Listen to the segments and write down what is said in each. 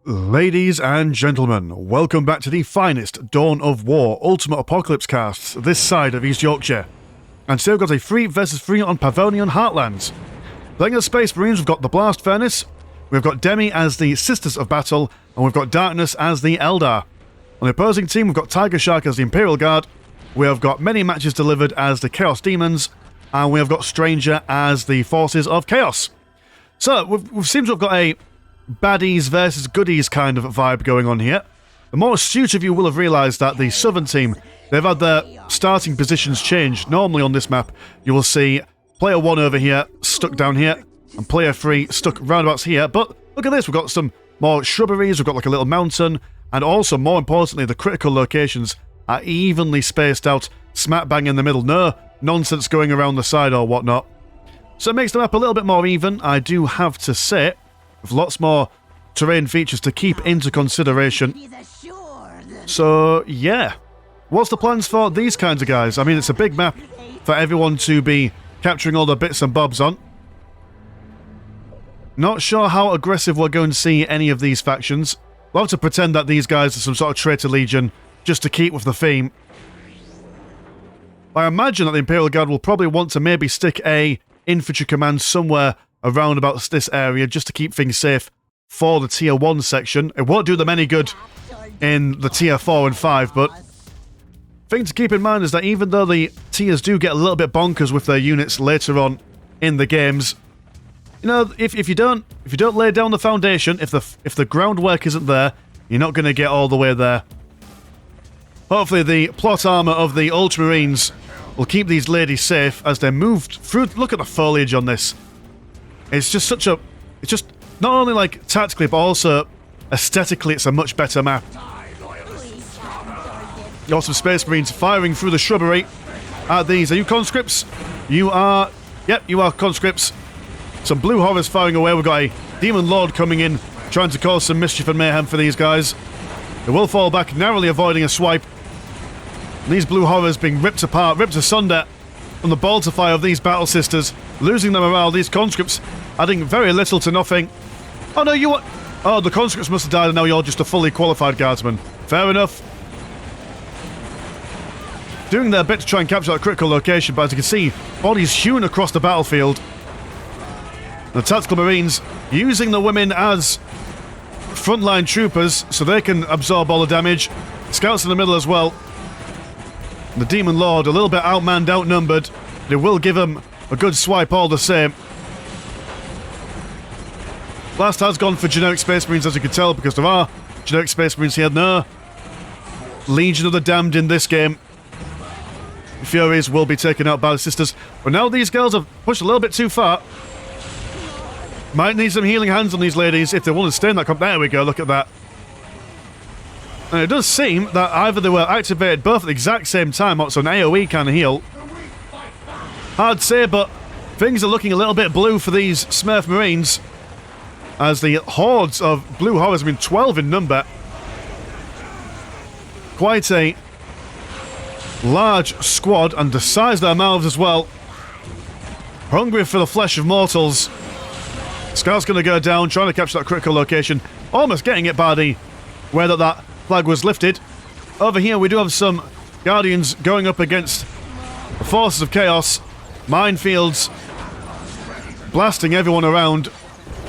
Ladies and gentlemen, welcome back to the finest Dawn of War Ultimate Apocalypse casts this side of East Yorkshire. And today we've got a 3 versus 3 on Pavonian Heartlands. Playing as Space Marines, we've got the Blast Furnace, we've got Demi as the Sisters of Battle, and we've got Darkness as the Eldar. On the opposing team, we've got Tiger Shark as the Imperial Guard, we have got Many Matches Delivered as the Chaos Demons, and we have got Stranger as the Forces of Chaos. So, we've seemed to have got a baddies versus goodies kind of vibe going on here. The more astute of you will have realised that the southern team, they've had their starting positions changed. Normally on this map, you will see player 1 over here, stuck down here, and player 3 stuck roundabouts here. But look at this, we've got some more shrubberies, we've got like a little mountain, and also, more importantly, the critical locations are evenly spaced out, smack bang in the middle. No nonsense going around the side or whatnot. So it makes the map a little bit more even, I do have to say, with lots more terrain features to keep into consideration. So, yeah. What's the plans for these kinds of guys? I mean, it's a big map for everyone to be capturing all the bits and bobs on. Not sure how aggressive we're going to see any of these factions. We'll have to pretend that these guys are some sort of traitor legion, just to keep with the theme. I imagine that the Imperial Guard will probably want to maybe stick a infantry command somewhere around about this area just to keep things safe for the tier 1 section. It won't do them any good in the tier 4 and 5, but thing to keep in mind is that even though the tiers do get a little bit bonkers with their units later on in the games, you know, if you don't lay down the foundation, if the groundwork isn't there, you're not going to get all the way there. Hopefully the plot armor of the Ultramarines will keep these ladies safe as they move through. Look at the foliage on this. It's just such a... It's just not only like tactically, but also aesthetically, it's a much better map. You got some Space Marines firing through the shrubbery at these. Are you conscripts? You are... Yep, you are conscripts. Some blue horrors firing away. We've got a Demon Lord coming in, trying to cause some mischief and mayhem for these guys. They will fall back, narrowly avoiding a swipe. And these blue horrors being ripped apart, ripped asunder from the bolter fire of these battle sisters, losing their morale. These conscripts adding very little to nothing. Oh no, you what? Oh, the conscripts must have died and now you're just a fully qualified guardsman. Fair enough. Doing their bit to try and capture that critical location, but as you can see, bodies hewn across the battlefield. The tactical marines using the women as frontline troopers so they can absorb all the damage. Scouts in the middle as well. The Demon Lord a little bit outmanned, outnumbered. They will give him a good swipe all the same. Last has gone for generic Space Marines, as you can tell, because there are generic Space Marines here. No Legion of the Damned in this game. The Furies will be taken out by the sisters. But now these girls have pushed a little bit too far. Might need some healing hands on these ladies if they want to stay in that comp. There we go, look at that. And it does seem that either they were activated both at the exact same time, or it's an AoE kind of heal. Hard to say, but things are looking a little bit blue for these Smurf Marines, as the hordes of blue horrors, I mean 12 in number. Quite a large squad, and the size of their mouths as well. Hungry for the flesh of mortals. Scout's going to go down, trying to capture that critical location. Almost getting it by the way that flag was lifted. Over here we do have some Guardians going up against the Forces of Chaos. Minefields blasting everyone around.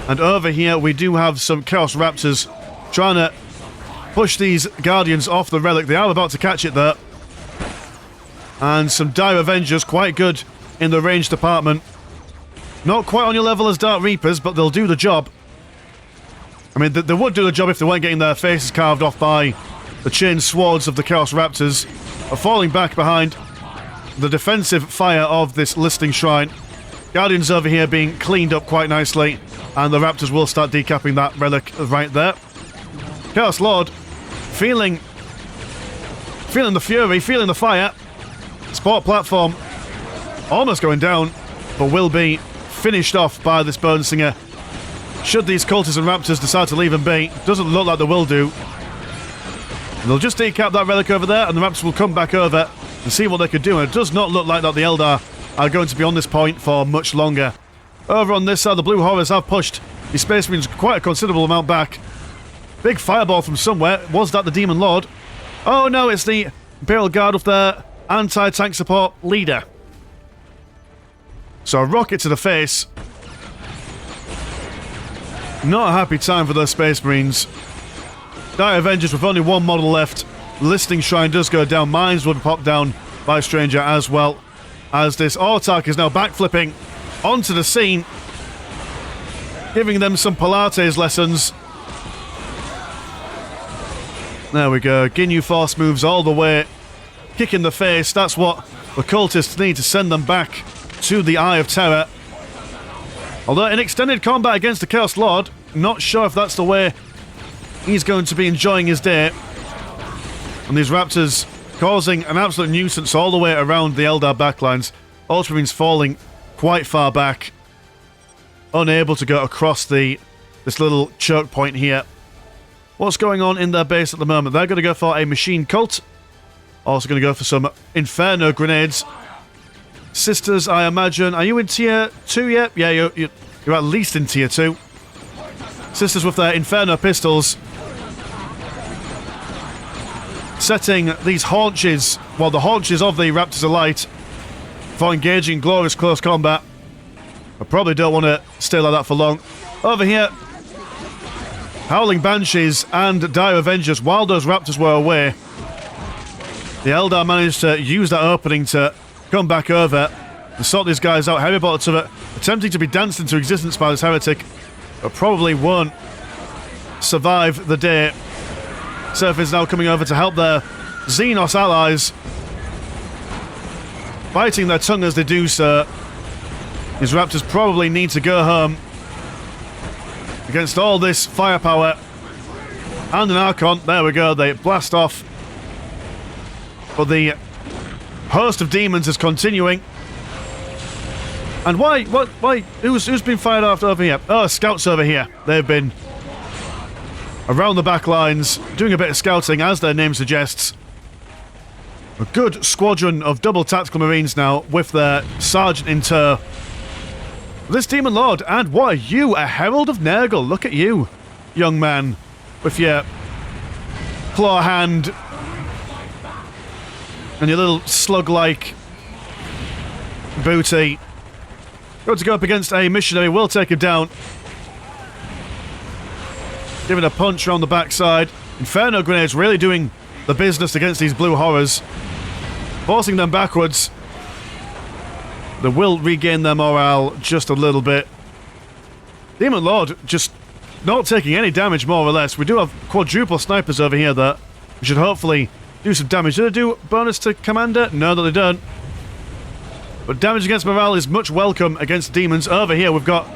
And over here we do have some Chaos Raptors trying to push these Guardians off the relic. They are about to catch it there. And some Dire Avengers, quite good in the range department. Not quite on your level as Dark Reapers, but they'll do the job. I mean, they would do the job if they weren't getting their faces carved off by the chain swords of the Chaos Raptors, are falling back behind the defensive fire of this listing shrine. Guardians over here being cleaned up quite nicely, and the Raptors will start decapping that relic right there. Chaos Lord feeling the fury, feeling the fire. Sport platform almost going down, but will be finished off by this Bone Singer. Should these cultists and Raptors decide to leave him be, doesn't look like they will do. They'll just decap that relic over there, and the Raptors will come back over and see what they could do. And it does not look like that the Eldar are going to be on this point for much longer. Over on this side, the Blue Horrors have pushed the Space Marines quite a considerable amount back. Big fireball from somewhere. Was that the Demon Lord? Oh no, it's the Imperial Guard with their anti-tank support leader. So a rocket to the face. Not a happy time for those Space Marines. Dire Avengers with only one model left. Listing Shrine does go down. Mines would pop down by Stranger as well. As this Autarch is now backflipping onto the scene. Giving them some Pilates lessons. There we go. Ginyu Force moves all the way. Kick in the face. That's what the cultists need to send them back to the Eye of Terror. Although in extended combat against the Chaos Lord, not sure if that's the way he's going to be enjoying his day. And these Raptors causing an absolute nuisance all the way around the Eldar backlines. Ultramarines falling quite far back. Unable to go across this little choke point here. What's going on in their base at the moment? They're going to go for a machine cult. Also going to go for some Inferno grenades. Sisters, I imagine. Are you in tier 2 yet? Yeah, you're at least in tier 2. Sisters with their Inferno pistols. Setting these haunches, well, the haunches of the Raptors alight for engaging glorious close combat. I probably don't want to stay like that for long. Over here, Howling Banshees and Dire Avengers, while those Raptors were away, the Eldar managed to use that opening to come back over and sort these guys out. Heavy Bolter to it, attempting to be danced into existence by this heretic, but probably won't survive the day. Surf is now coming over to help their Xenos allies, biting their tongue as they do so. These Raptors probably need to go home. Against all this firepower and an Archon, there we go, they blast off. But the host of demons is continuing. And why? Who's been fired after over here? Oh, scouts over here. They've been around the back lines, doing a bit of scouting, as their name suggests. A good squadron of double tactical marines now, with their sergeant in tow. This Demon Lord, and what are you? A Herald of Nurgle. Look at you, young man, with your claw hand and your little slug-like booty. Got to go up against a missionary, will take him down. Giving a punch around the backside. Inferno grenades really doing the business against these blue horrors. Forcing them backwards. They will regain their morale just a little bit. Demon Lord just not taking any damage, more or less. We do have quadruple snipers over here that should hopefully do some damage. Do they do bonus to Commander? No, that they don't. But damage against morale is much welcome against demons. Over here we've got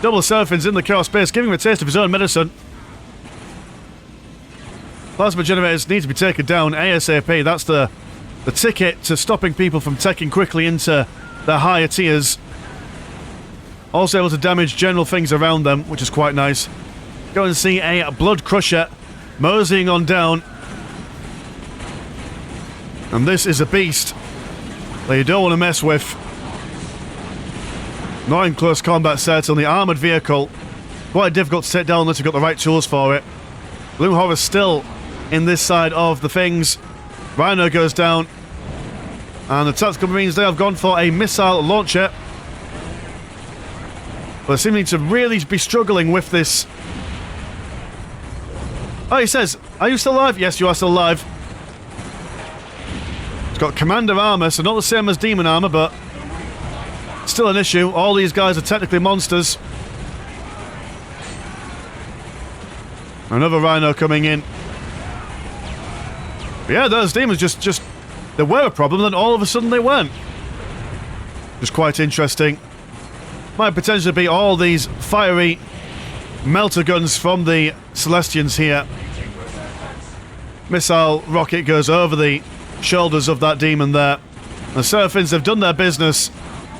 double Seraphins in the Chaos Space, giving him a taste of his own medicine. Plasma generators need to be taken down ASAP. That's the ticket to stopping people from taking quickly into their higher tiers. Also able to damage general things around them, which is quite nice. Go and see a Blood Crusher moseying on down. And this is a beast that you don't want to mess with. Not in close combat, certainly. Armoured vehicle. Quite difficult to take down unless you've got the right tools for it. Blue Horror still in this side of the things. Rhino goes down. And the Tactical Marines, they have gone for a missile launcher. But they seem to really be struggling with this. Oh, he says, are you still alive? Yes, you are still alive. It's got Commander armor, so not the same as Demon armor, but still an issue. All these guys are technically monsters. Another Rhino coming in. But yeah, those demons just they were a problem, then all of a sudden they weren't. Just quite interesting. Might potentially be all these fiery melter guns from the Celestians here. Missile rocket goes over the shoulders of that demon there. The Seraphins have done their business.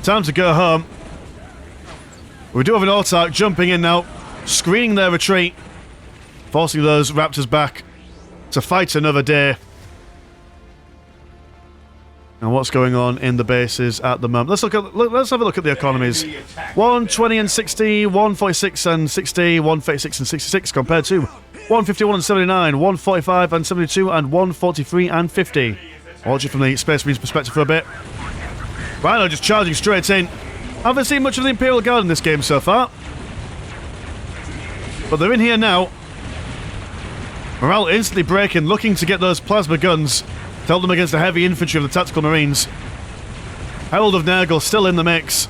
Time to go home. We do have an Autarch jumping in now, screening their retreat, forcing those Raptors back to fight another day. And what's going on in the bases at the moment? Let's have a look at the economies. 120 and 60, 146 and 60, 136 and 66 compared to 151 and 79, 145 and 72, and 143 and 50. Watching from the Space Marines perspective for a bit. Rhino just charging straight in. Haven't seen much of the Imperial Guard in this game so far. But they're in here now. Morale instantly breaking, looking to get those plasma guns to help them against the heavy infantry of the Tactical Marines. Herald of Nurgle still in the mix.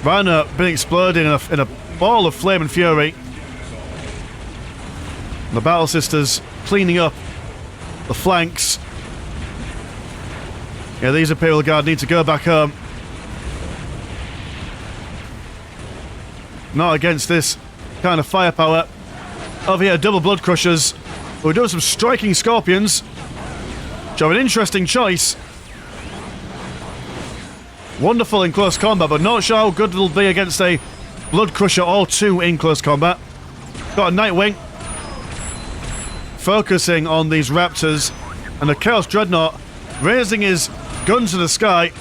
Rhino being exploded in a ball of flame and fury. And the Battle Sisters cleaning up the flanks. Yeah, these Imperial Guard need to go back home. Not against this kind of firepower. Over here, double Blood Crushers. We're doing some striking Scorpions. Which are an interesting choice. Wonderful in close combat, but not sure how good it'll be against a Blood Crusher or two in close combat. Got a Nightwing. Focusing on these Raptors. And the Chaos Dreadnought raising his gun to the sky.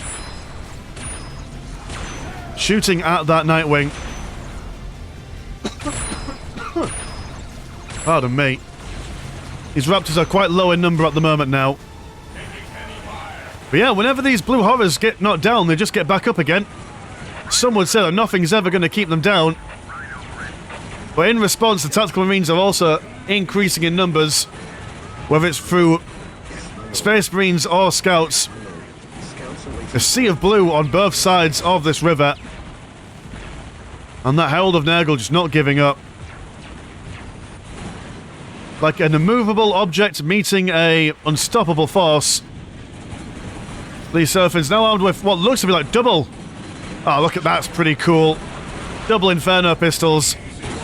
Shooting at that Nightwing. Pardon me. These Raptors are quite low in number at the moment now. But yeah, whenever these blue horrors get knocked down, they just get back up again. Some would say that nothing's ever going to keep them down. But in response, the Tactical Marines are also increasing in numbers. Whether it's through Space Marines or Scouts. A sea of blue on both sides of this river. And that Herald of Nurgle just not giving up. Like an immovable object meeting a unstoppable force. These Seraphims now armed with what looks to be like double. Oh, look at that, that's pretty cool. Double Inferno pistols.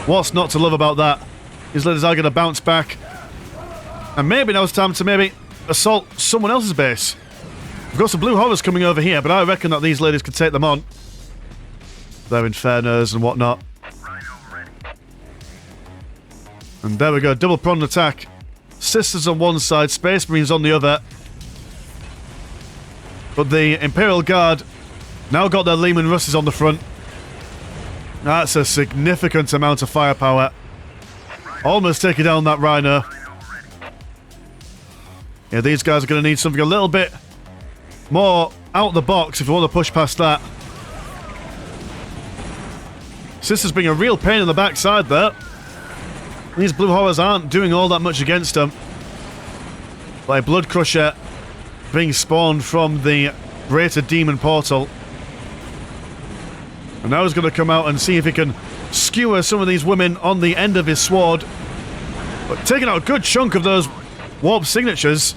What's not to love about that? These ladies are going to bounce back. And maybe now it's time to maybe assault someone else's base. We've got some blue horrors coming over here, but I reckon that these ladies could take them on. Their Infernos and whatnot. And there we go, double pronged attack. Sisters on one side, Space Marines on the other. But the Imperial Guard now got their Lehman Russes on the front. That's a significant amount of firepower. Almost taking down that Rhino. Yeah, these guys are going to need something a little bit more out the box if we want to push past that. Sisters being a real pain in the backside there. These blue horrors aren't doing all that much against them. Like Blood Crusher being spawned from the Greater Demon Portal. And now he's going to come out and see if he can skewer some of these women on the end of his sword. But taking out a good chunk of those warp signatures.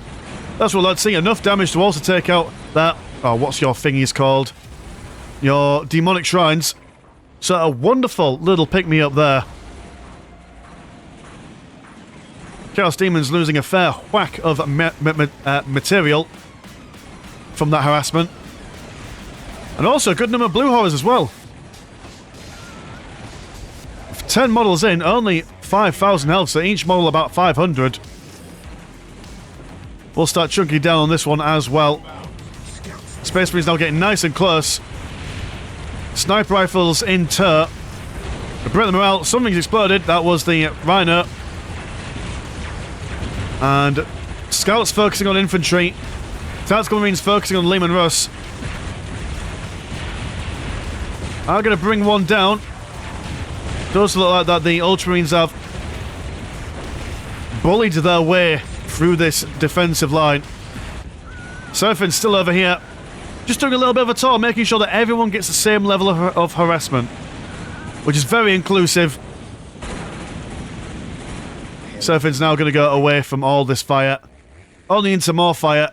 That's what let's see. Enough damage to also take out that... Oh, what's your thingies called? Your demonic shrines. So a wonderful little pick-me-up there. Chaos Demons losing a fair whack of material from that harassment. And also a good number of blue horrors as well. 10 models in, only 5,000 health, so each model about 500. We'll start chunking down on this one as well. Space Marines now getting nice and close. Sniper rifles in tow. To break the morale, something's exploded. That was the Rhino. And Scouts focusing on infantry. Tactical Marines focusing on Lehman Russ. I'm going to bring one down. Does look like that the Ultramarines have bullied their way through this defensive line. Seraphin's still over here. Just doing a little bit of a tour, making sure that everyone gets the same level of harassment. Which is very inclusive. Seraphin's now going to go away from all this fire. Only into more fire.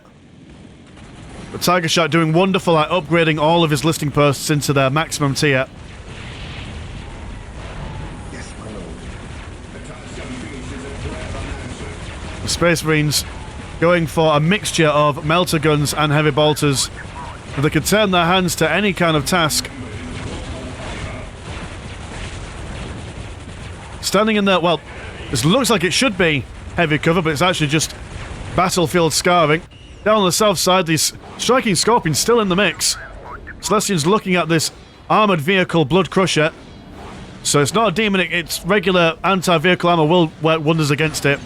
But Tiger Shark doing wonderful at upgrading all of his listing posts into their maximum tier. The Space Marines going for a mixture of melter guns and heavy bolters. So they could turn their hands to any kind of task. Standing in there, well, this looks like it should be heavy cover, but it's actually just battlefield scarring. Down on the south side, these striking scorpions still in the mix. Celestian's looking at this armoured vehicle Blood Crusher. So it's not a demon, it's regular anti-vehicle armor will work wonders against it.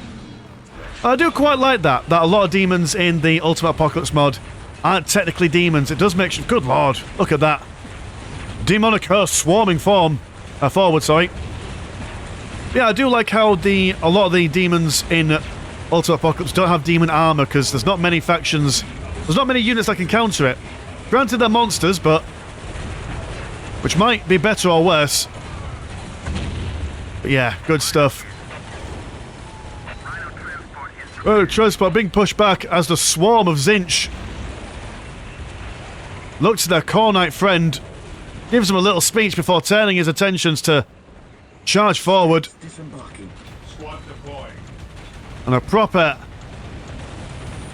I do quite like that a lot of demons in the Ultimate Apocalypse mod aren't technically demons. It does make sure... Good lord, look at that. Demonic Curse swarming forward, sorry. Yeah, I do like how a lot of the demons in Ultimate Apocalypse don't have demon armor, because there's not many factions, there's not many units that can counter it. Granted, they're monsters, but... which might be better or worse. But yeah, good stuff. Oh, transport being pushed back as the swarm of Zinch look to their Cornite friend, gives him a little speech before turning his attentions to charge forward. And a proper...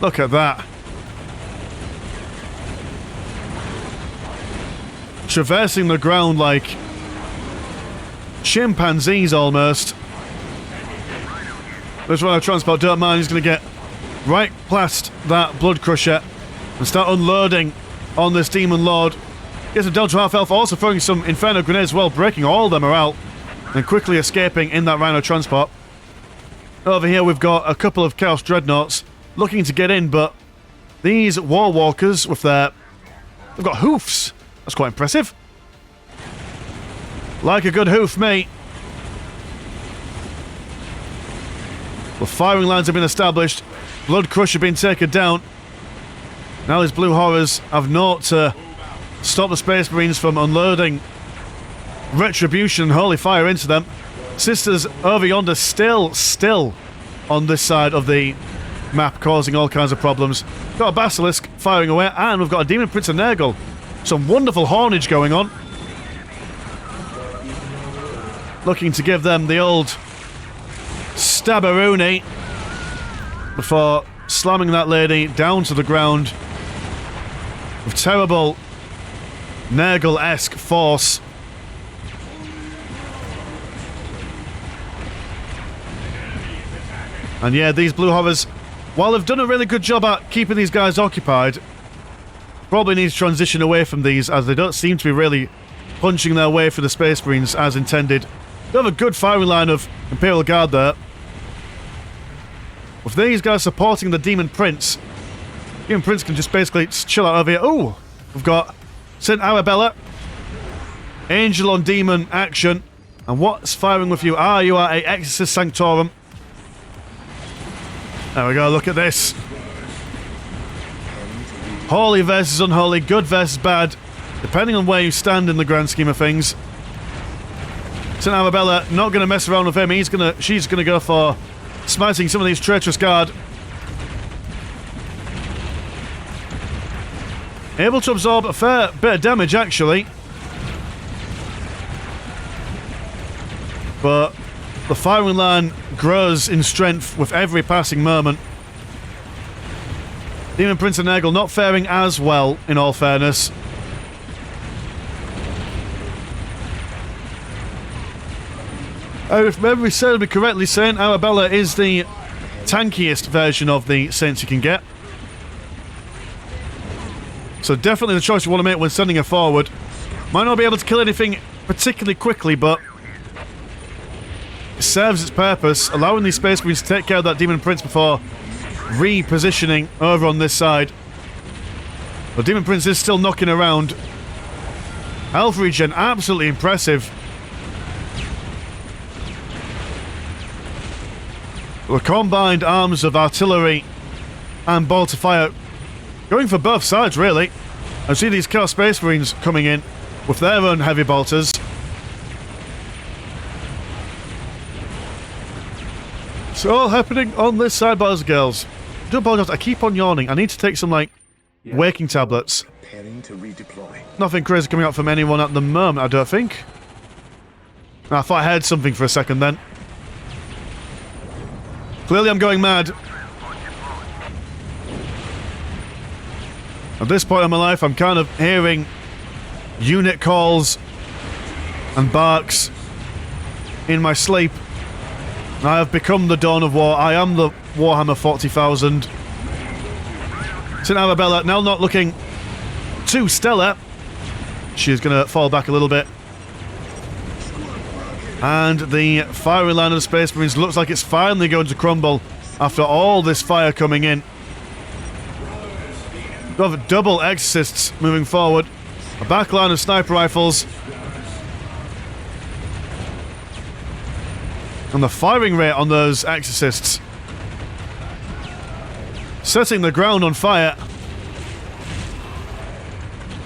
look at that. Traversing the ground like chimpanzees almost. This Rhino Transport, don't mind, he's going to get right past that Blood Crusher and start unloading on this Demon Lord. Gets him down to half health, also throwing some Inferno Grenades as well, breaking all of them out and quickly escaping in that Rhino Transport. Over here we've got a couple of Chaos Dreadnoughts looking to get in, but these War Walkers with their... they've got hoofs. That's quite impressive. Like a good hoof, mate. The firing lines have been established. Blood Crusher being taken down. Now these Blue Horrors have naught to stop the Space Marines from unloading Retribution and Holy Fire into them. Sisters over yonder still on this side of the map, causing all kinds of problems. Got a Basilisk firing away, and we've got a Demon Prince of Nurgle. Some wonderful hornage going on. Looking to give them the old stabberoonie before slamming that lady down to the ground with terrible Nurgle-esque force. And yeah, these Blue Horrors, while they've done a really good job at keeping these guys occupied, probably need to transition away from these, as they don't seem to be really punching their way through the Space Marines as intended. They have a good firing line of Imperial Guard there. With these guys supporting the Demon Prince, Demon Prince can just basically chill out over here. Oh, we've got Saint Arabella, Angel on Demon action. And what's firing with you? Ah, you are a Exorcist Sanctorum. There we go, look at this. Holy versus unholy, good versus bad, depending on where you stand in the grand scheme of things. Saint Arabella not going to mess around with him. She's going to go for smiting some of these traitorous guard. Able to absorb a fair bit of damage, actually. But the firing line grows in strength with every passing moment. Demon Prince of Nurgle not faring as well, in all fairness. If memory serves me correctly, Saint Arabella is the tankiest version of the Saints you can get. So definitely the choice you want to make when sending her forward. Might not be able to kill anything particularly quickly, but it serves its purpose, allowing these Space Marines to take care of that Demon Prince before repositioning over on this side. But Demon Prince is still knocking around. Health regen, absolutely impressive. The combined arms of artillery and bolter fire going for both sides, really. I see these Chaos Space Marines coming in with their own heavy bolters. It's all happening on this side, boys and girls. I do apologise, I keep on yawning. I need to take some, waking tablets. To redeploy. Nothing crazy coming out from anyone at the moment, I don't think. I thought I heard something for a second then. Clearly I'm going mad. At this point in my life, I'm kind of hearing unit calls and barks in my sleep. I have become the Dawn of War. I am the Warhammer 40,000. St. Arabella now not looking too stellar. She's going to fall back a little bit. And the firing line of the Space Marines looks like it's finally going to crumble after all this fire coming in. We have double Exorcists moving forward. A back line of sniper rifles. And the firing rate on those Exorcists, setting the ground on fire,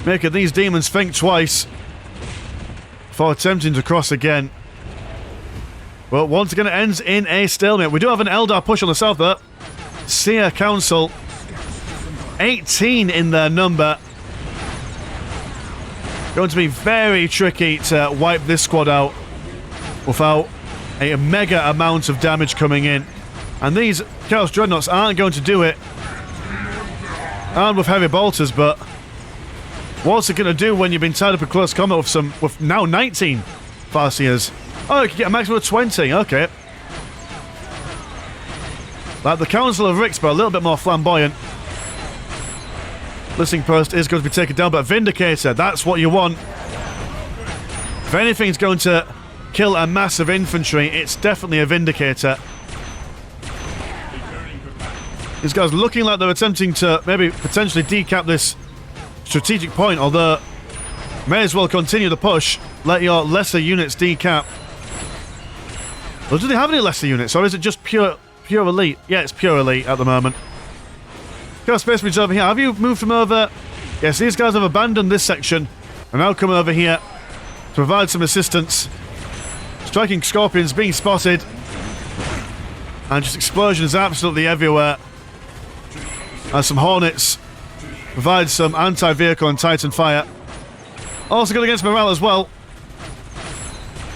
making these demons think twice before attempting to cross again. But once again it ends in a stalemate. We do have an Eldar push on the south though. Seer Council, 18 in their number. Going to be very tricky to wipe this squad out without a mega amount of damage coming in. And these Chaos Dreadnoughts aren't going to do it. And with heavy bolters, but what's it going to do when you've been tied up in close combat with now 19 Farseers? Oh, you can get a maximum of 20, okay. Like the Council of Ricks, but a little bit more flamboyant. Listening Post is going to be taken down, but Vindicator, that's what you want. If anything's going to kill a mass of infantry, it's definitely a Vindicator. These guys looking like they're attempting to maybe potentially decap this strategic point, although may as well continue the push. Let your lesser units decap. Well, do they have any lesser units, or is it just pure elite? Yeah, it's pure elite at the moment. Got Space Marines over here. Have you moved from over? Yes, these guys have abandoned this section and now come over here to provide some assistance. Striking Scorpions being spotted, and just explosions absolutely everywhere. And some Hornets provide some anti-vehicle and Titan fire. Also good against morale as well.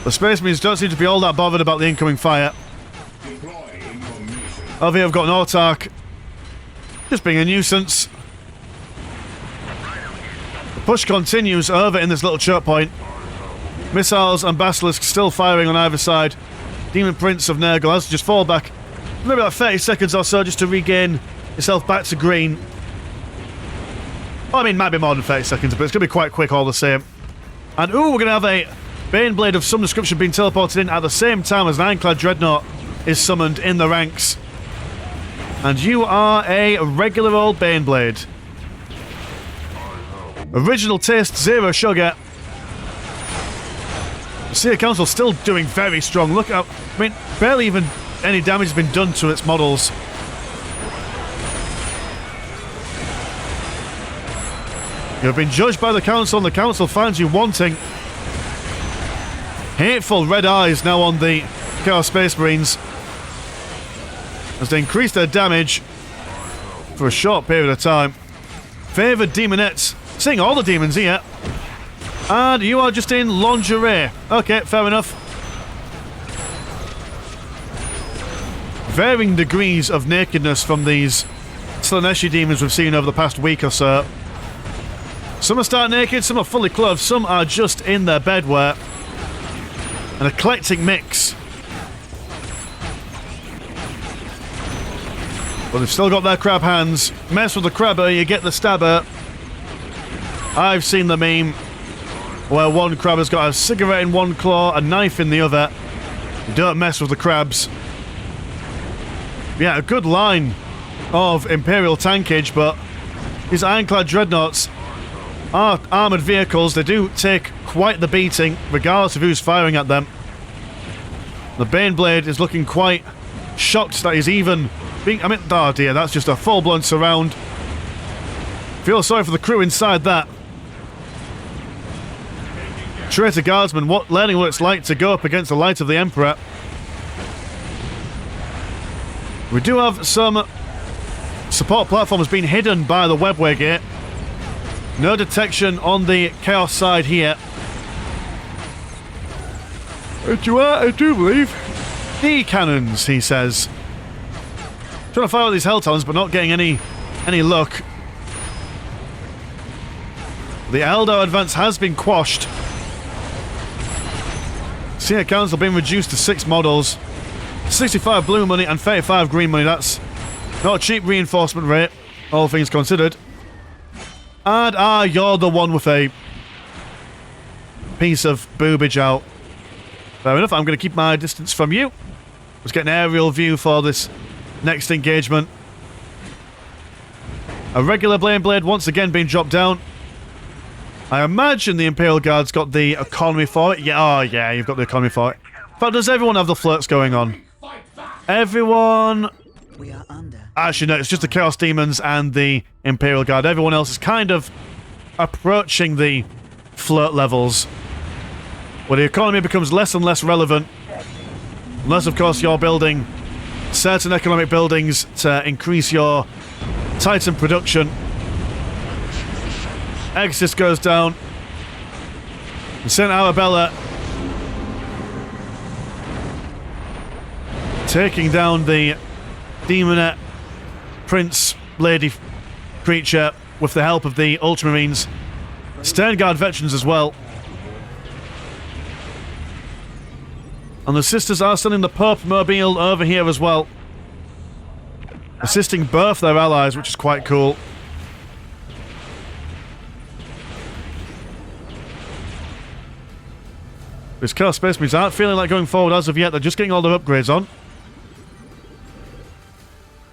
The Space Marines don't seem to be all that bothered about the incoming fire. Over here I've got an Autarch, just being a nuisance. The push continues over in this little choke point. Missiles and Basilisks still firing on either side. Demon Prince of Nurgle has to just fall back. Maybe like 30 seconds or so just to regain yourself back to green. Well, I mean, might be more than 30 seconds, but it's going to be quite quick all the same. And ooh, we're going to have a Baneblade of some description being teleported in at the same time as an Ironclad Dreadnought is summoned in the ranks. And you are a regular old Baneblade. Original taste, 0 sugar. The Seer Council still doing very strong. Look out. I mean, barely even any damage has been done to its models. You've been judged by the Council, and the Council finds you wanting. Hateful red eyes now on the Chaos Space Marines as they increase their damage for a short period of time. Favoured Demonettes, seeing all the demons here. And you are just in lingerie. Okay, fair enough. Varying degrees of nakedness from these Slaneshi demons we've seen over the past week or so. Some are stark naked, some are fully clothed, some are just in their bedwear. An eclectic mix. But they've still got their crab hands. Mess with the crabber, you get the stabber. I've seen the meme where one crabber's got a cigarette in one claw, a knife in the other. You don't mess with the crabs. Yeah, a good line of Imperial tankage, but these Ironclad Dreadnoughts are armoured vehicles. They do take quite the beating, regardless of who's firing at them. The Baneblade is looking quite shocked that he's even being... I mean, oh dear, that's just a full-blown surround. Feel sorry for the crew inside that. Traitor Guardsman, learning what it's like to go up against the Light of the Emperor. We do have some support platforms being hidden by the webway gate. No detection on the Chaos side here. I do believe. The cannons, he says. Trying to fire all these Helltalons, but not getting any luck. The Eldar advance has been quashed. Seer Council being reduced to 6 models. 65 blue money and 35 green money. That's not a cheap reinforcement rate. all things considered. And you're the one with a piece of boobage out. Fair enough, I'm going to keep my distance from you. Let's get an aerial view for this next engagement. A regular blade once again being dropped down. I imagine the Imperial Guard's got the economy for it. Yeah, oh yeah, you've got the economy for it. But does everyone have the flirts going on? Everyone... We are under. Actually, no, it's just the Chaos Demons and the Imperial Guard. Everyone else is kind of approaching the flirt levels, where the economy becomes less and less relevant. Unless, of course, you're building certain economic buildings to increase your Titan production. Exodus goes down. And St. Arabella taking down the Demonette Prince Lady Creature with the help of the Ultramarines. Sternguard veterans as well. And the sisters are sending the Pope Mobile over here as well, assisting birth their allies, which is quite cool. These Chaos Space Marines aren't feeling like going forward as of yet. They're just getting all their upgrades on.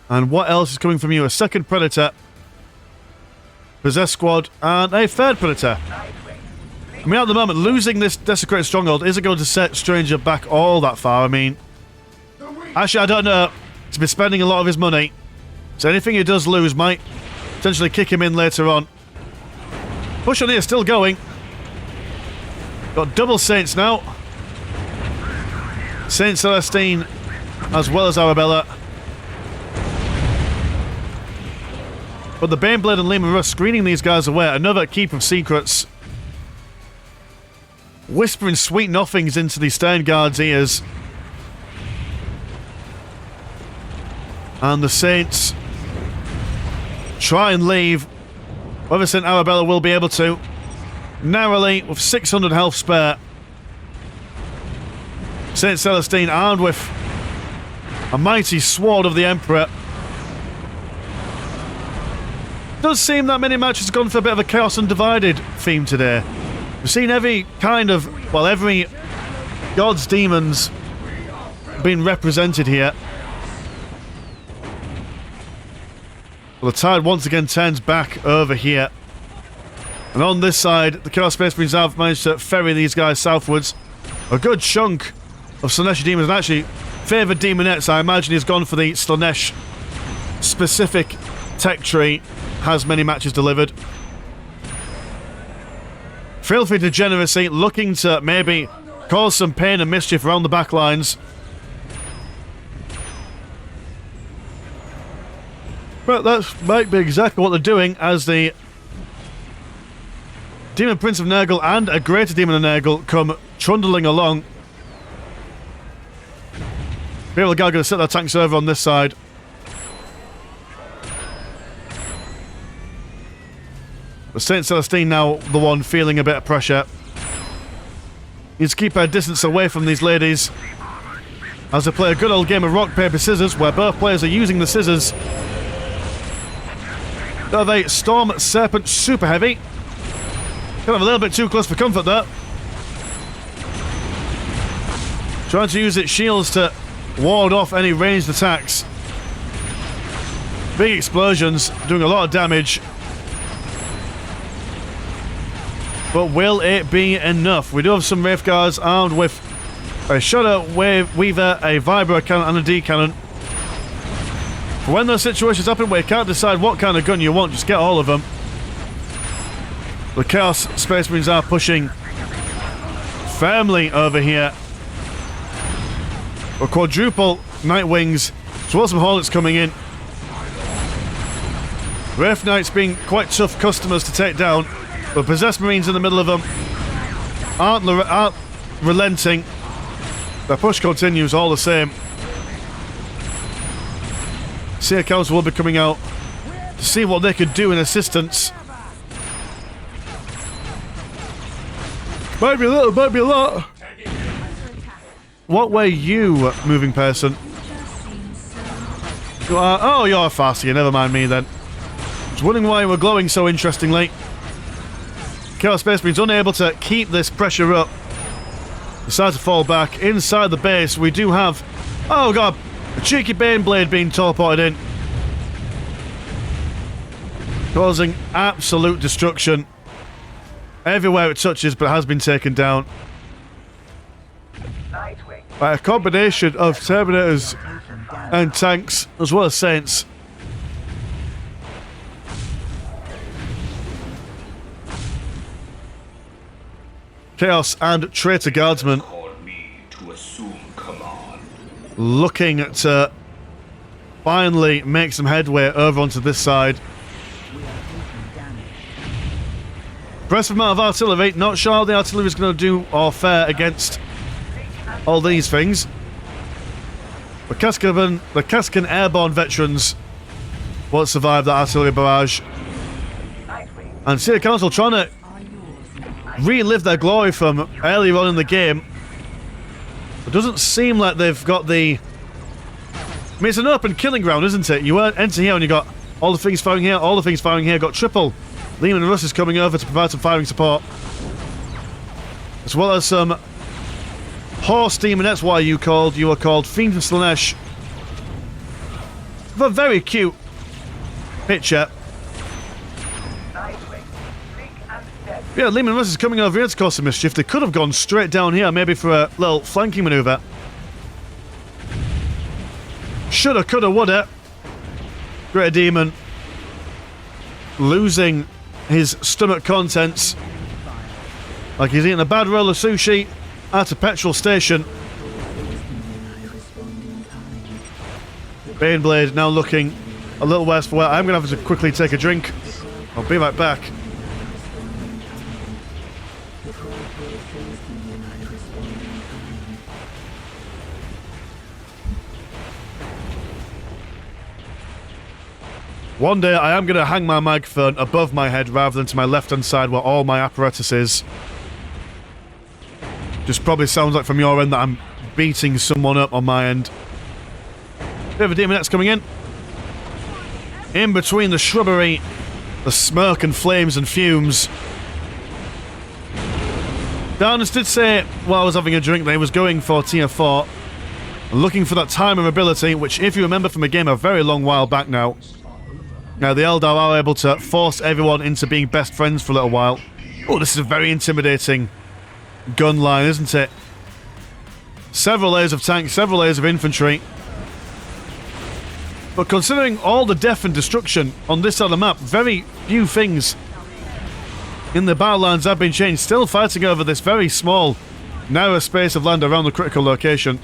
And what else is coming from you? A second Predator, Possessed Squad, and a third Predator. I mean, at the moment, losing this Desecrated Stronghold isn't going to set Stranger back all that far. I mean, actually, I don't know. He's been spending a lot of his money, so anything he does lose might potentially kick him in later on. Push on here, still going. Got double Saints now. Saint Celestine, as well as Arabella. But the Baneblade and Lehman Russ screening these guys away. Another Keep of Secrets. Whispering sweet nothings into the Sternguard's ears. And the Saints try and leave. Whether St. Arabella will be able to. Narrowly, with 600 health spare. St. Celestine armed with a mighty sword of the Emperor. Does seem that many matches have gone for a bit of a Chaos Undivided theme today. We've seen every kind of, well, every God's demons being represented here. Well, the tide once again turns back over here. And on this side, the Chaos Space Marines have managed to ferry these guys southwards. A good chunk of Slaanesh demons, and actually favoured demonettes. I imagine he's gone for the Slaanesh specific tech tree. Has many matches delivered. Filthy degeneracy, looking to maybe cause some pain and mischief around the back lines. But that might be exactly what they're doing, as the Demon Prince of Nurgle and a Greater Demon of Nurgle come trundling along. People are going to set their tanks over on this side. But St. Celestine now the one feeling a bit of pressure. Needs to keep her distance away from these ladies as they play a good old game of rock, paper, scissors, where both players are using the scissors. They're the Storm Serpent Super Heavy. Kind of a little bit too close for comfort there. Trying to use its shields to ward off any ranged attacks. Big explosions, doing a lot of damage. But will it be enough? We do have some Wraith Guards armed with a Shudder Weaver, a Vibro Cannon and a D Cannon. For when those situations happen where you can't decide what kind of gun you want, just get all of them. The Chaos Space Marines are pushing firmly over here. A quadruple Nightwings, as well as some Hornets coming in. Wraith Knights being quite tough customers to take down. But Possessed Marines in the middle of them aren't relenting. Their push continues all the same. Seer Council will be coming out to see what they could do in assistance. Might be a little, might be a lot. What way you, moving person? You are, oh, you're faster. Never mind me then. was wondering why we're glowing so interestingly. Chaos Space Marine's unable to keep this pressure up. Decide to fall back. Inside the base, we do have... Oh god! A cheeky Baneblade being teleported in. Causing absolute destruction. Everywhere it touches, but has been taken down. By a combination of Terminators and tanks, as well as Saints. Chaos and Traitor Guardsmen looking to finally make some headway over onto this side. Impressive amount of artillery. Not sure how the artillery is going to do or fare against all these things. The Cascan airborne veterans won't survive that artillery barrage. And Sea Council trying to relive their glory from earlier on in the game. It doesn't seem like they've got the... I mean, it's an open killing ground, isn't it? You enter here and you got all the things firing here, all the things firing here, got triple. Lehman and Russ is coming over to provide some firing support. As well as some Horse Demonettes, what are you called? You are called Fiend and Slanesh. With a very cute picture. Yeah, Lehman and Russ is coming over here to cause some mischief. They could have gone straight down here, maybe for a little flanking manoeuvre. Shoulda, coulda, woulda. Great Demon losing his stomach contents like he's eating a bad roll of sushi at a petrol station. Baneblade now looking a little worse for wear. I'm going to have to quickly take a drink. I'll be right back. One day I am going to hang my microphone above my head rather than to my left-hand side where all my apparatus is. Just probably sounds like from your end that I'm beating someone up on my end. Bit of a Demonette's coming in. In between the shrubbery, the smoke and flames and fumes. Darnus did say while I was having a drink that he was going for tier 4. Looking for that timer ability, which if you remember from a game a very long while back now. Now, the Eldar are able to force everyone into being best friends for a little while. Oh, this is a very intimidating gun line, isn't it? Several layers of tanks, several layers of infantry. But considering all the death and destruction on this side of the map, very few things in the battle lines have been changed. Still fighting over this very small, narrow space of land around the critical location.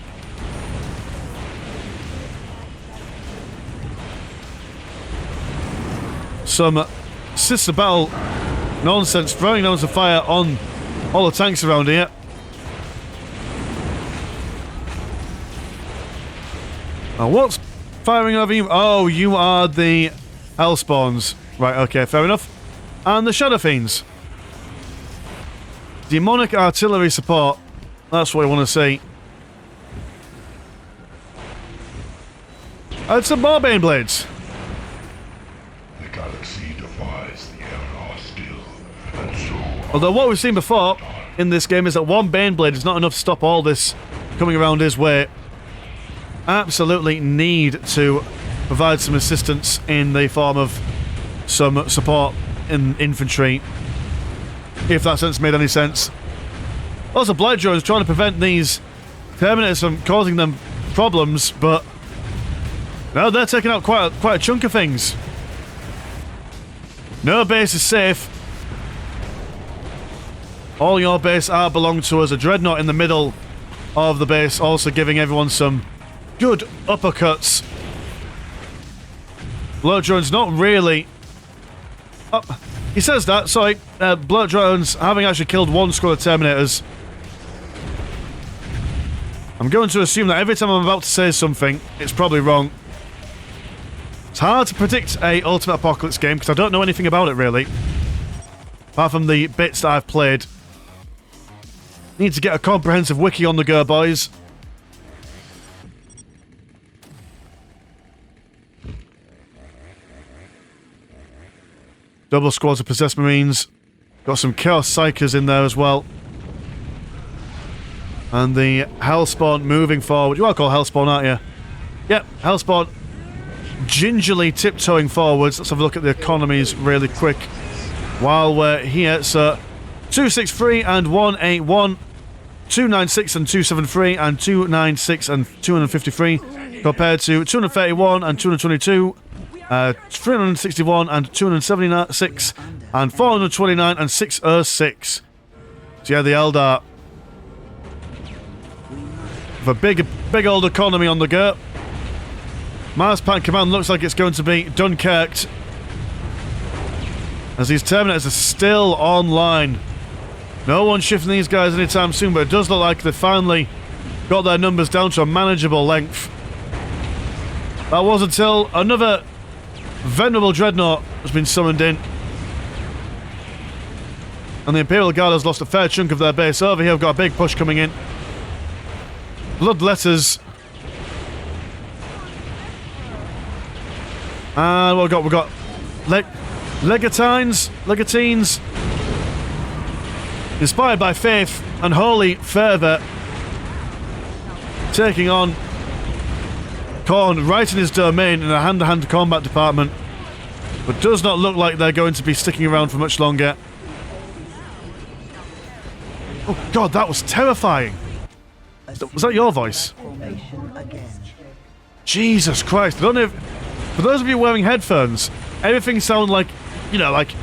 Some sister battle nonsense, throwing down some fire on all the tanks around here. Now what's firing over you? Oh, you are the Hellspawns. Right, okay, fair enough. And the Shadow Fiends. Demonic artillery support. That's what I want to see. And some more Baneblades. Although what we've seen before in this game is that one Baneblade is not enough to stop all this coming around his way. Absolutely need to provide some assistance in the form of some support in infantry, if that sense made any sense. Also, Blight Drones trying to prevent these Terminators from causing them problems, but no, they're taking out quite a chunk of things. No base is safe. All your base are belong to us. A Dreadnought in the middle of the base, also giving everyone some good uppercuts. Blood Drones not really... Oh, he says that, sorry. Blood Drones having actually killed one squad of Terminators. I'm going to assume that every time I'm about to say something, it's probably wrong. It's hard to predict a Ultimate Apocalypse game because I don't know anything about it really. Apart from the bits that I've played. Need to get a comprehensive wiki on the go, boys. Double squads of possessed marines. Got some chaos psychers in there as well. And the Hellspawn moving forward. You are called Hellspawn, aren't you? Yep, Hellspawn gingerly tiptoeing forwards. Let's have a look at the economies really quick while we're here. So 263 and 181, 296 and 273, and 296 and 253, compared to 231 and 222, 361 and 276, and 429 and 606. So yeah, the Eldar with a big old economy on the go. Mars Pack Command looks like it's going to be Dunkirked, as these Terminators are still online. No one's shifting these guys anytime soon, but it does look like they finally got their numbers down to a manageable length. That was until another Venerable Dreadnought has been summoned in. And the Imperial Guard has lost a fair chunk of their base. Over here we've got a big push coming in. Bloodletters. And what we've got Legatines. Inspired by faith and holy fervour, taking on Khorne right in his domain in a hand-to-hand combat department, but does not look like they're going to be sticking around for much longer. Oh god, that was terrifying. Was that your voice? Jesus Christ. I don't know if, for those of you wearing headphones, everything sounds like, you know, like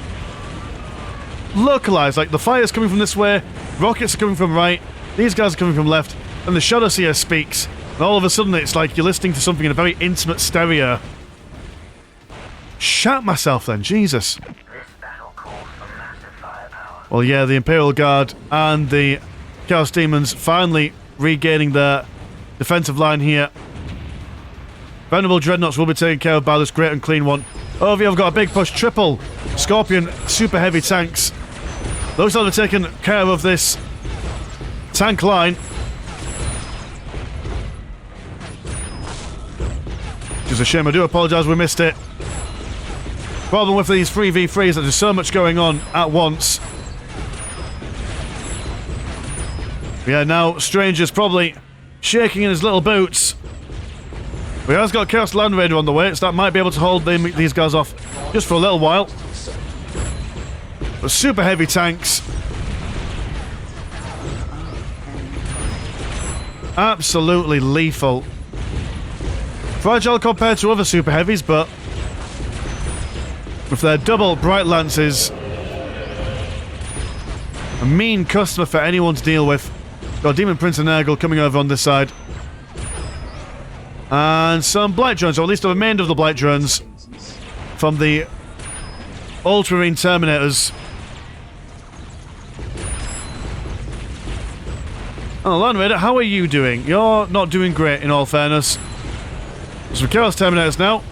localized, like the fire's coming from this way, rockets are coming from right, these guys are coming from left, and the Shadowseer speaks, and all of a sudden it's like you're listening to something in a very intimate stereo. Shat myself then, Jesus. Well, yeah, the Imperial Guard and the Chaos Demons finally regaining their defensive line here. Venerable Dreadnoughts will be taken care of by this great and clean one. Over here I've got a big push, triple Scorpion super heavy tanks. Looks like they've taken care of this tank line. Which is a shame, I do apologise we missed it. Problem with these 3v3s is that there's so much going on at once. Yeah, now Stranger's probably shaking in his little boots. But he has got Chaos Land Raider on the way, so that might be able to hold these guys off just for a little while. But super heavy tanks. Absolutely lethal. Fragile compared to other super heavies, but with their double bright lances, a mean customer for anyone to deal with. Got Demon Prince and Nurgle coming over on this side. And some Blight Drones, or at least the remainder of the Blight Drones from the Ultramarine Terminators. Oh, Land Raider, how are you doing? You're not doing great, in all fairness. Some Chaos Terminators now.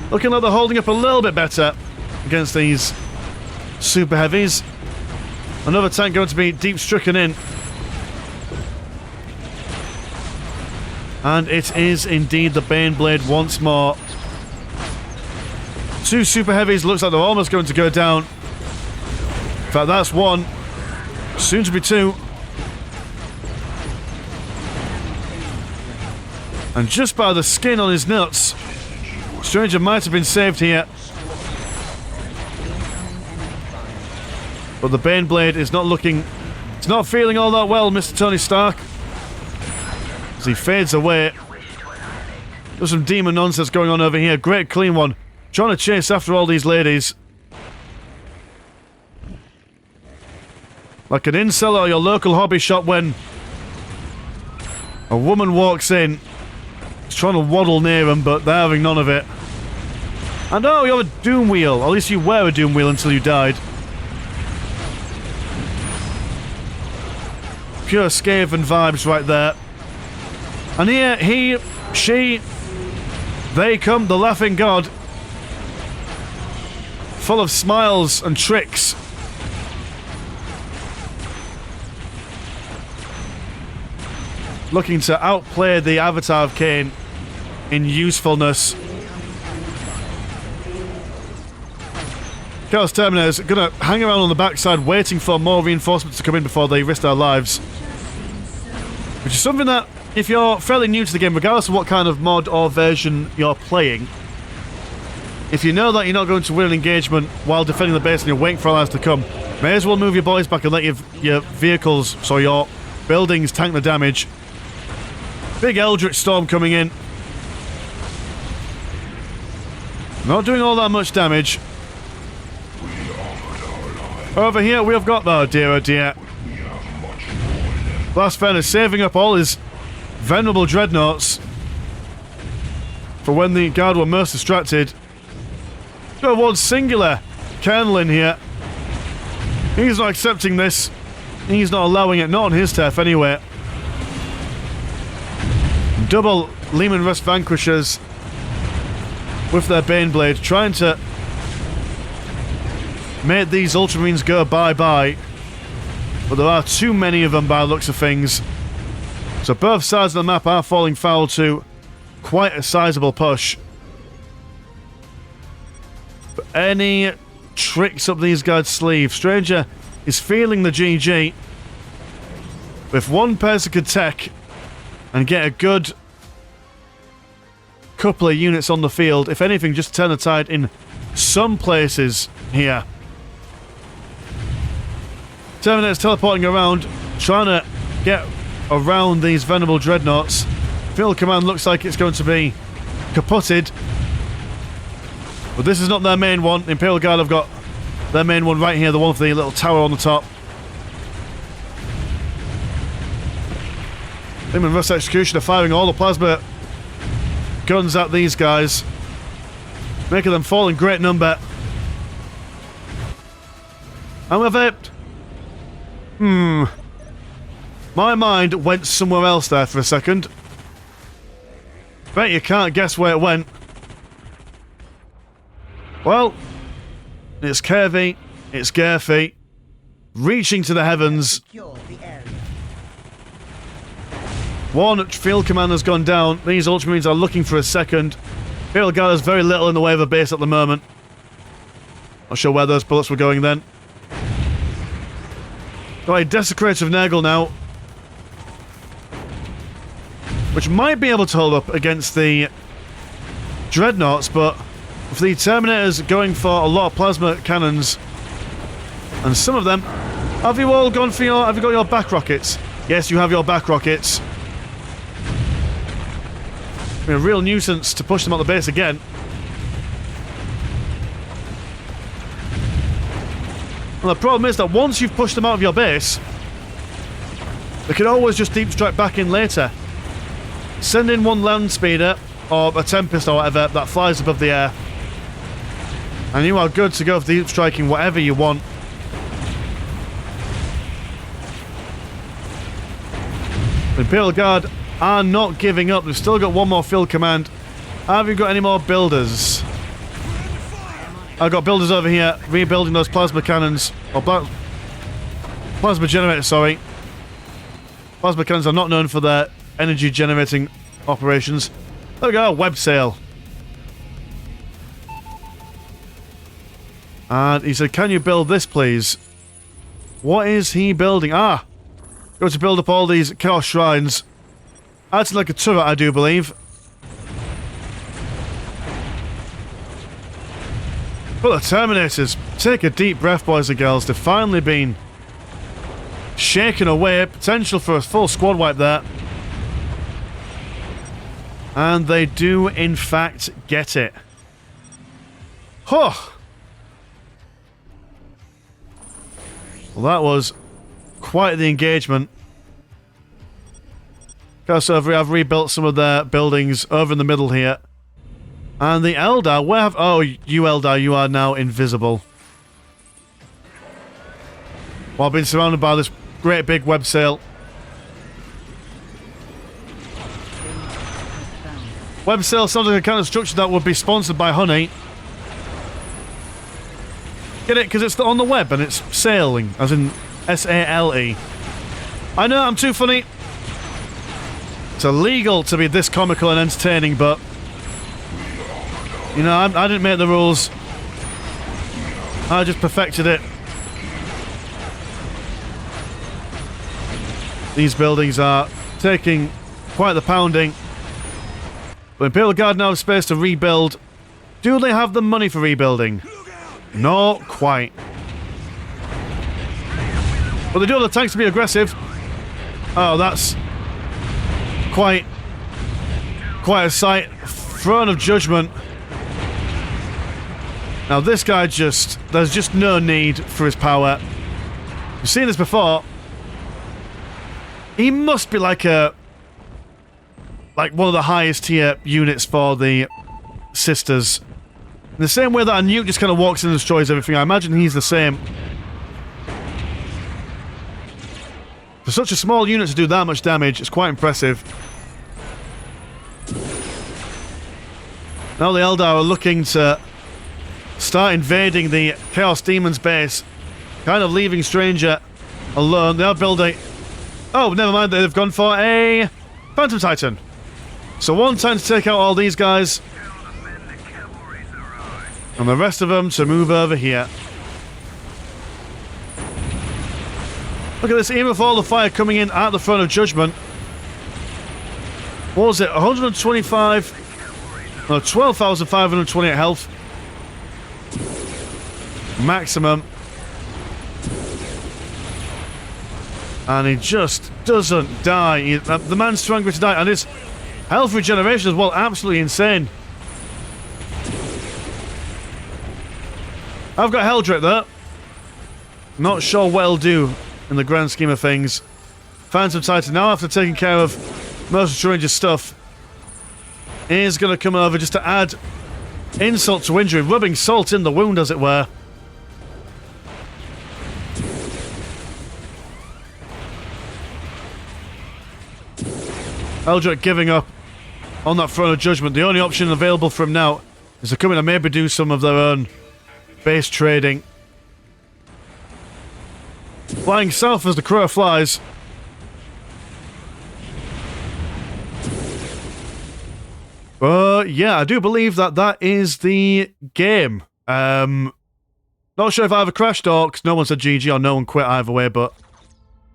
Looking like they're holding up a little bit better against these super heavies. Another tank going to be deep stricken in. And it is indeed the Baneblade once more. Two super heavies, looks like they're almost going to go down. In fact, that's one. Soon to be two. And just by the skin on his nuts, Stranger might have been saved here. But the Baneblade is not looking... It's not feeling all that well, Mr. Tony Stark. As he fades away. There's some demon nonsense going on over here. Great clean one. Trying to chase after all these ladies. Like an incel or your local hobby shop when a woman walks in. He's trying to waddle near them, but they're having none of it. And oh, you have a doom wheel. At least you wear a doom wheel until you died. Pure Skaven vibes right there. And here, he, she, they come, the laughing god. Full of smiles and tricks. Looking to outplay the Avatar of Cain in usefulness. Chaos Terminators are going to hang around on the backside waiting for more reinforcements to come in before they risk their lives. Which is something that, if you're fairly new to the game, regardless of what kind of mod or version you're playing, if you know that you're not going to win an engagement while defending the base and you're waiting for allies to come, may as well move your boys back and let your vehicles, so your buildings, tank the damage. Big Eldritch Storm coming in. Not doing all that much damage. Over here we have got... Oh dear. Blast Furnace saving up all his venerable dreadnoughts for when the guard were most distracted. Got one singular colonel in here. He's not accepting this. He's not allowing it, not on his turf anyway. Double Lehman Russ Vanquishers with their Baneblade, trying to make these Ultramarines go bye-bye. But there are too many of them by the looks of things. So both sides of the map are falling foul to quite a sizable push. But any tricks up these guys' sleeve? Stranger is feeling the GG. If one person could tech and get a good couple of units on the field, if anything, just turn the tide in some places here. Terminator's teleporting around, trying to get around these venerable dreadnoughts. Field command looks like it's going to be kaputted. But this is not their main one. The Imperial Guard have got their main one right here, the one with the little tower on the top. Lehman Russ Executioner firing all the plasma guns at these guys, making them fall in great number. However, my mind went somewhere else there for a second. Bet you can't guess where it went. Well, it's curvy, it's girthy, reaching to the heavens. One field commander's gone down. These Ultramarines are looking for a second. Imperial Guard has very little in the way of a base at the moment. Not sure where those bullets were going then. Got a Desecrator of Nurgle now, which might be able to hold up against the Dreadnoughts, but with the Terminators going for a lot of plasma cannons, and some of them... Have you all gone for your... Have you got your back rockets? Yes, you have your back rockets. It's been a real nuisance to push them out the base again. And the problem is that once you've pushed them out of your base, they can always just deep strike back in later. Send in one land speeder, or a Tempest or whatever, that flies above the air. And you are good to go for deep striking whatever you want. The Imperial Guard are not giving up. They've still got one more field command. Have you got any more builders? I've got builders over here rebuilding those plasma cannons. Or plasma generators, sorry. Plasma cannons are not known for their energy generating operations. There we go, web sail. And he said, can you build this, please? What is he building? Ah! Going to build up all these Chaos Shrines. Acting like a turret, I do believe. But the Terminators, take a deep breath, boys and girls. They've finally been shaken away. Potential for a full squad wipe there. And they do, in fact, get it. Huh! Well, that was quite the engagement. So I've rebuilt some of their buildings over in the middle here. And the Eldar, where have... Oh, you Eldar, you are now invisible. Well, I've been surrounded by this great big web sail. Web sail sounds like a kind of structure that would be sponsored by Honey. Get it? Because it's on the web and it's sailing, as in S-A-L-E. I know, I'm too funny. It's illegal to be this comical and entertaining, but... You know, I didn't make the rules. I just perfected it. These buildings are taking quite the pounding. But Imperial Guard now have space to rebuild. Do they have the money for rebuilding? Not quite. But they do have the tanks to be aggressive. Oh, that's quite a sight. Throne of Judgment. Now this guy there's just no need for his power. We've seen this before. He must be like one of the highest tier units for the sisters. In the same way that a nuke just kind of walks in and destroys everything, I imagine he's the same. For such a small unit to do that much damage, it's quite impressive. Now the Eldar are looking to start invading the Chaos Demon's base, kind of leaving Stranger alone. They are building... Oh, never mind, they've gone for a Phantom Titan. So one time to take out all these guys, and the rest of them to move over here. Look at this, even with all the fire coming in at the Throne of Judgment. What was it, 125... No, 12,528 health. Maximum. And he just doesn't die. The man's too angry to die. And his health regeneration as well, absolutely insane. I've got Heldrick there. Not sure what he'll do in the grand scheme of things. Phantom Titan, now after taking care of most of Stranger's stuff, is going to come over just to add insult to injury, rubbing salt in the wound, as it were. Eldrick giving up on that Throne of Judgment. The only option available for him now is to come in and maybe do some of their own base trading. Flying south as the crow flies. Yeah, I do believe that is the game. Not sure if I either crashed or because no one said GG or no one quit either way, but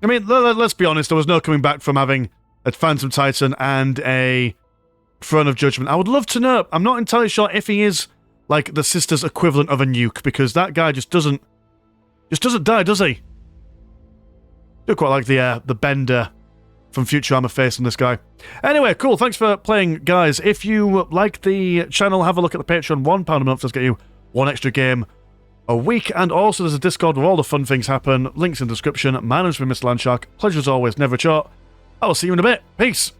I mean, let's be honest, there was no coming back from having a Phantom Titan and a Throne of Judgment. I would love to know. I'm not entirely sure if he is like the sister's equivalent of a nuke, because that guy just doesn't die, does he? I do quite like the bender from Futurama face on this guy. Anyway, cool. Thanks for playing, guys. If you like the channel, have a look at the Patreon. £1 a month does get you one extra game a week. And also, there's a Discord where all the fun things happen. Links in the description. My name's been Mr. Landshark. Pleasure as always, never a chart. I will see you in a bit. Peace.